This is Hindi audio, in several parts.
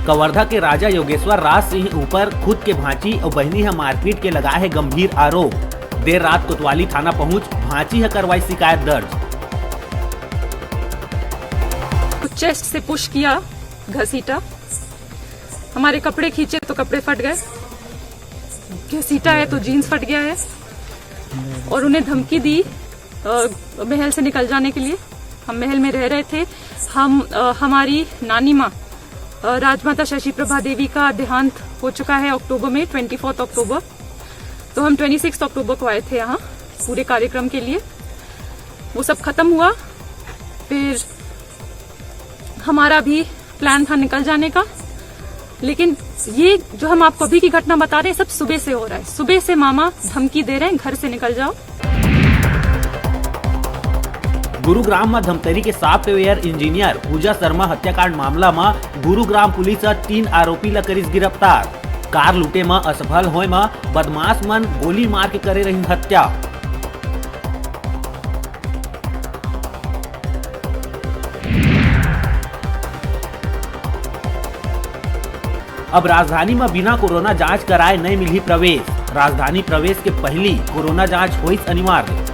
कवर्धा के राजा योगेश्वर राज सिंह ऊपर खुद के भांची और बहनी है मारपीट के लगा है गंभीर आरोप। देर रात कोतवाली थाना पहुंच भांची है करवाई शिकायत दर्ज। चेस्ट से पुश किया, घसीटा, हमारे कपड़े खींचे तो कपड़े फट गए, घसीटा है तो जीन्स फट गया है और उन्हें धमकी दी महल से निकल जाने के लिए। हम महल में रह रहे थे। हमारी नानी माँ राजमाता शशि प्रभा देवी का देहांत हो चुका है अक्टूबर में, 24 अक्टूबर। तो हम 26 अक्टूबर को आए थे यहाँ पूरे कार्यक्रम के लिए। वो सब खत्म हुआ, फिर हमारा भी प्लान था निकल जाने का। लेकिन ये जो हम आपको अभी की घटना बता रहे हैं सब सुबह से हो रहा है। सुबह से मामा धमकी दे रहे हैं घर से निकल जाओ। गुरुग्राम में धमतरी के सॉफ्टवेयर इंजीनियर पूजा शर्मा हत्याकांड मामला में गुरुग्राम पुलिस 3 आरोपी ला करीस गिरफ्तार। कार लूटे में असफल होए में बदमाश मन गोली मार के करे रही हत्या। अब राजधानी में बिना कोरोना जांच कराए नहीं मिली प्रवेश। राजधानी प्रवेश के पहली कोरोना जांच हुई अनिवार्य।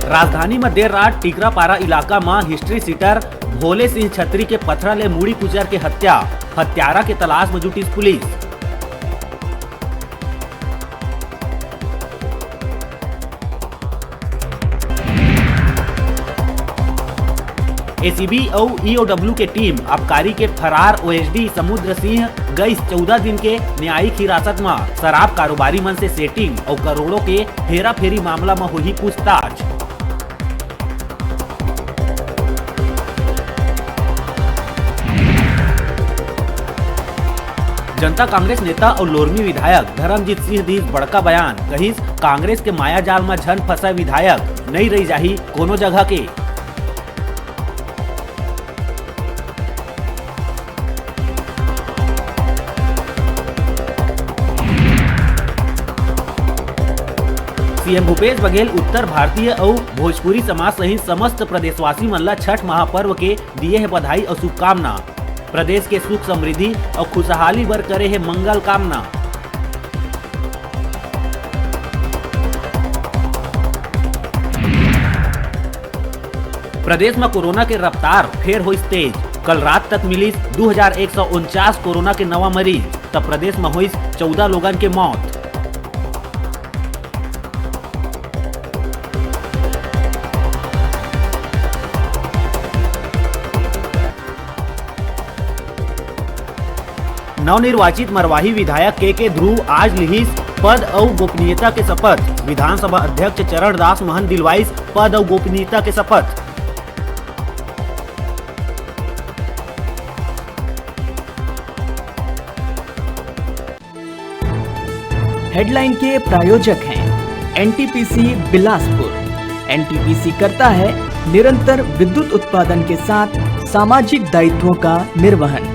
राजधानी में देर रात टिकरापारा इलाका में हिस्ट्री सीटर भोले सिंह छत्री के पथरा ले मुड़ी कुचर के हत्या। हत्यारा के तलाश में जुटी पुलिस। एसीबी और ईओडब्ल्यू के टीम आबकारी के फरार ओएसडी समुद्र सिंह गई 14 दिन के न्यायिक हिरासत में। शराब कारोबारी मन से सेटिंग और करोड़ों के हेरा फेरी मामला में हुई पूछताछ। जनता कांग्रेस नेता और लोरमी विधायक धर्मजीत सिंह दी बड़का बयान। कहिस कांग्रेस के माया जाल में झन फंसा विधायक नहीं रही जाही कोनो जगह के। सीएम भूपेश बघेल उत्तर भारतीय और भोजपुरी समाज सहित समस्त प्रदेशवासी मन ला छठ महापर्व के दिए है बधाई और शुभकामना। प्रदेश के सुख समृद्धि और खुशहाली बर करे है मंगल कामना। प्रदेश में कोरोना के रफ्तार फिर हुई तेज। कल रात तक मिली 2149 कोरोना के नवा मरीज। तब प्रदेश में हुई 14 लोगन के मौत। नवनिर्वाचित मरवाही विधायक के ध्रुव आज लिहिस पद और गोपनीयता के शपथ। विधानसभा अध्यक्ष चरण दास महन दिलवाइस पद और गोपनीयता के शपथ। हेडलाइन के प्रायोजक हैं एनटीपीसी बिलासपुर। एनटीपीसी करता है निरंतर विद्युत उत्पादन के साथ सामाजिक दायित्वों का निर्वहन।